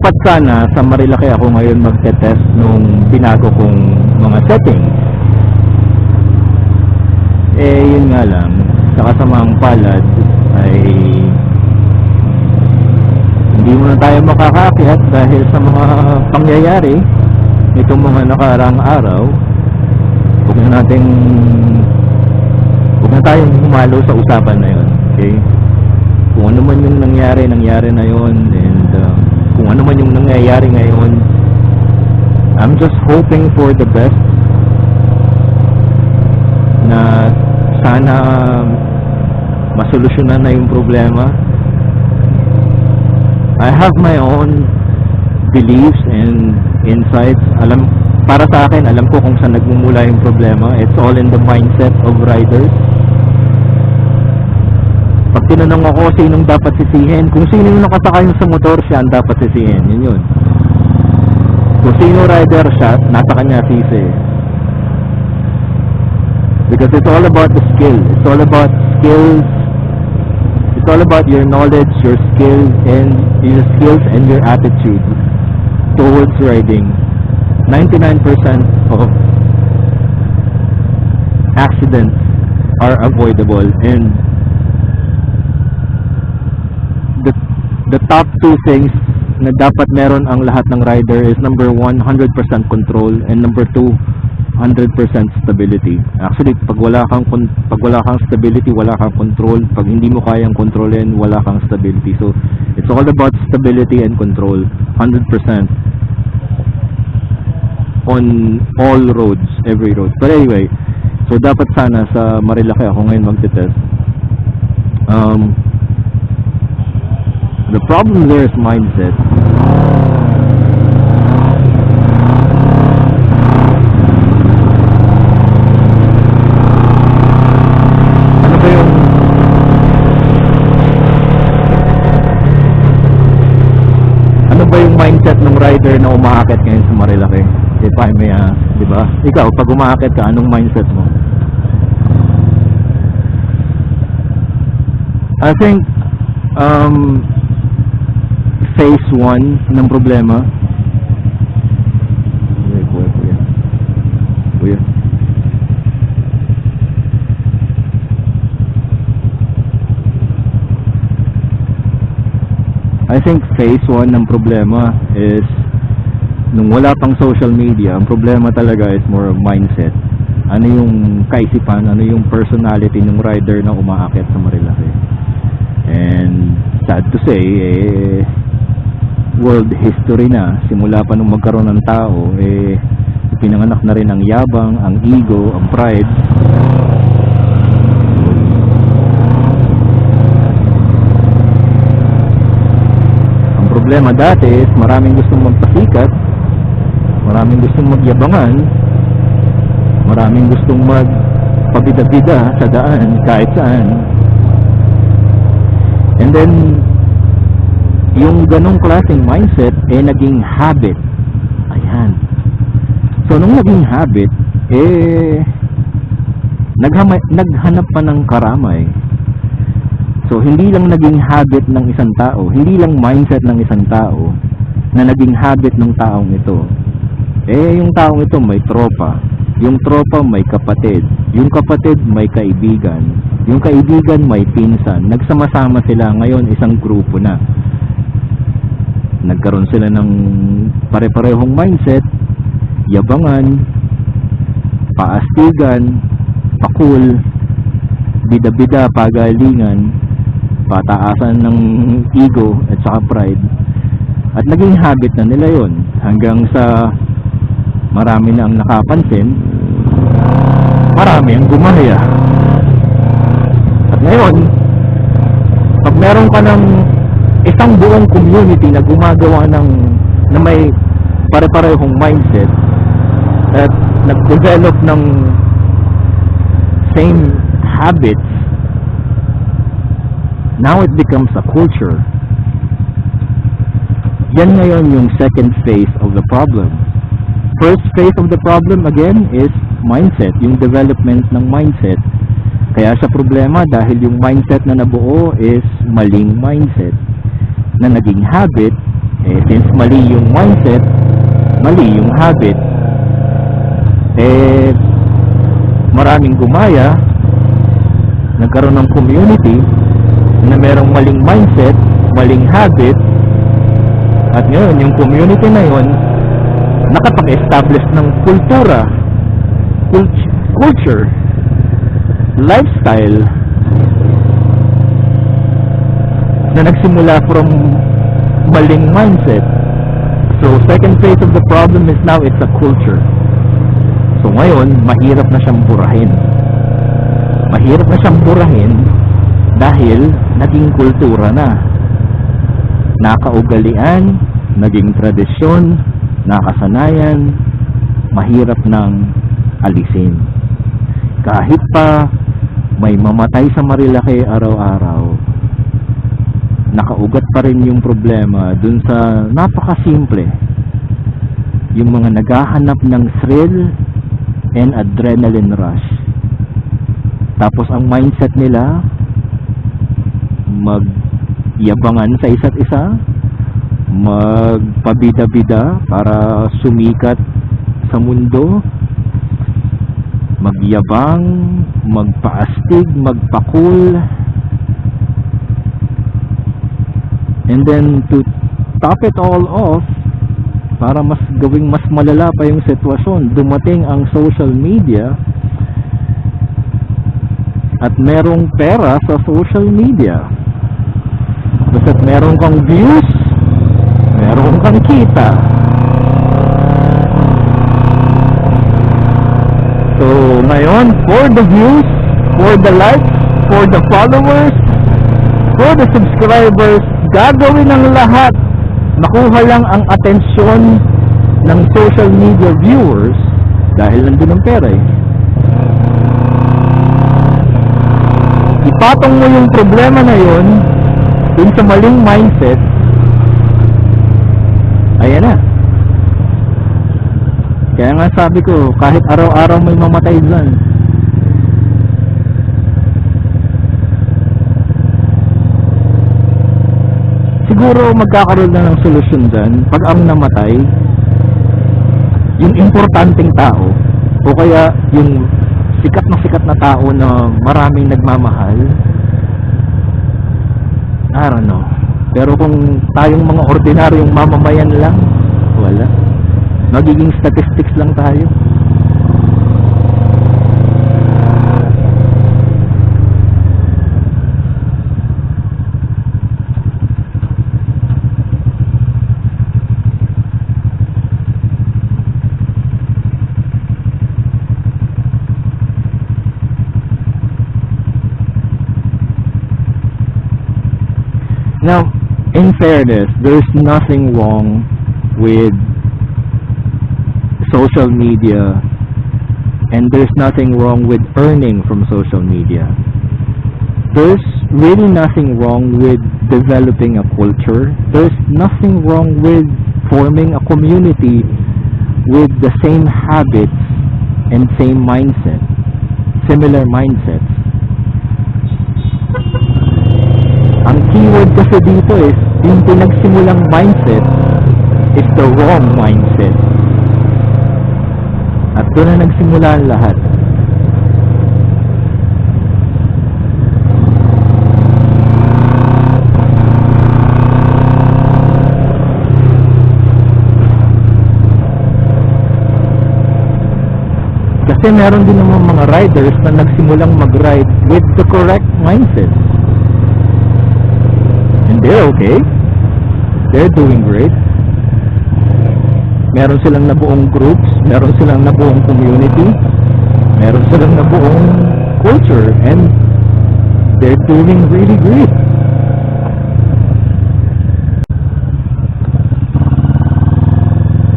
dapat sana sa Marilaki ako ngayon magte-test nung binago kong mga settings. Eh yun nga lang, sa kasamaang palad ay hindi muna tayo makakaakyat dahil sa mga pangyayari nitong mga nakaraang araw. Huwag na tayong humalo sa usapan na yun, okay? Kung ano man yung nangyari na yun, and kung ano man yung nangyayari ngayon, I'm just hoping for the best, na sana masolusyonan na yung problema. I have my own beliefs and insights. Para sa akin, alam ko kung saan nagmumula yung problema. It's all in the mindset of riders. Pag tinanong ako sinong dapat sisihin, kung sino yung nakasakay sa motor, siya ang dapat sisihin. Yun. Kung sino rider siya, nasa kanya sisi. Because it's all about the skill. It's all about skills. It's all about your knowledge, your skills, and your attitude towards riding. 99% of accidents are avoidable, and the top two things na dapat meron ang lahat ng rider is number 1, 100% control, and number 2, 100% stability. Actually, pag wala kang stability, wala kang control. Pag hindi mo kayang kontrolin, wala kang stability. So it's all about stability and control, 100% on all roads, every road. But anyway, so dapat sana sa Marilaki ako ngayon magte-test. The problem there is mindset. Ano ba yung mindset ng rider na umaakit ngayon sa Marilaki? If I may ask, di ba? Ikaw, pag umaakit ka, anong mindset mo? I think phase 1 ng problema. Kuya. I think phase 1 ng problema is nung wala pang social media, ang problema talaga is more of mindset. Ano yung kaisipan, ano yung personality ng rider na umaakit sa Marilaki. And sad to say, world history na, simula pa nung magkaroon ng tao, pinanganak na rin ang yabang, ang ego, ang pride. Ang problema dati is maraming gustong magpasikat, maraming gustong magyabangan, maraming gustong magpabida-bida sa daan kahit saan. And then yung ganong klaseng mindset naging habit. Ayan. So nung naging habit, naghanap pa ng karamay. So hindi lang naging habit ng isang tao, hindi lang mindset ng isang tao na naging habit ng taong ito. Yung taong ito may tropa, yung tropa may kapatid, yung kapatid may kaibigan, yung kaibigan may pinsan. Nagsama-sama sila, ngayon isang grupo na. Nagkaroon sila ng pare-parehong mindset, yabangan, paastigan, pakul, bida-bida, pagalingan, pataasan ng ego at saka pride. At naging habit na nila yon hanggang sa marami na ang nakapansin, marami ang gumaya. At ngayon, pag meron ka ng isang buong community na gumagawa na may pare-parehong mindset at nag-develop ng same habits, now it becomes a culture. Yan ngayon yung second phase of the problem. First phase of the problem again is mindset, yung development ng mindset. Kaya sa problema dahil yung mindset na nabuo is maling mindset na naging habit, Eh, since mali yung mindset, mali yung habit, eh, maraming gumaya, nagkaroon ng community na merong maling mindset, maling habit, at ngayon, yung community na yun, nakapag-establish ng kultura, culture, lifestyle, na nagsimula from maling mindset. So, second phase of the problem is now it's a culture. So, ngayon, mahirap na siyang burahin. Mahirap na siyang burahin dahil naging kultura na. Nakaugalian, naging tradisyon, nakasanayan, mahirap nang alisin. Kahit pa may mamatay sa Marilaki araw-araw, nakaugat pa rin yung problema dun sa napakasimple, yung mga naghahanap ng thrill and adrenaline rush. Tapos ang mindset nila, magyabangan sa isa't isa, magpabida-bida para sumikat sa mundo, magyabang, magpaastig, magpa-cool. And then to top it all off, para mas gawing mas malala pa yung sitwasyon, dumating ang social media at merong pera sa social media. Basta't meron kang views, meron kang kita. So ngayon, for the views, for the likes, for the followers, for the subscribers, gagawin ng lahat, makuha lang ang atensyon ng social media viewers dahil nandun ang pera eh. Ipatong mo yung problema na yun dun sa maling mindset, ayan na. Kaya nga sabi ko, kahit araw-araw may mamatay dyan, siguro magkakaroon na ng solusyon dyan pag ang namatay yung importanteng tao o kaya yung sikat na tao na maraming nagmamahal. I don't know. Pero kung tayong mga ordinaryong mamamayan lang, wala. Magiging statistics lang tayo. Now, in fairness, there's nothing wrong with social media, and there's nothing wrong with earning from social media. There's really nothing wrong with developing a culture. There's nothing wrong with forming a community with the same habits and same mindset, similar mindsets. Ang keyword kasi dito is yung pinagsimulang mindset is the wrong mindset. At doon na nagsimula ang lahat. Kasi meron din naman mga riders na nagsimulang mag-ride with the correct mindset. And they're okay. They're doing great. Meron silang nabuong groups, meron silang nabuong community, meron silang nabuong culture, and they're doing really great.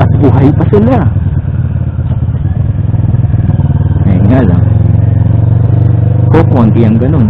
At buhay pa sila. Eh nga lang, konti ang ganun.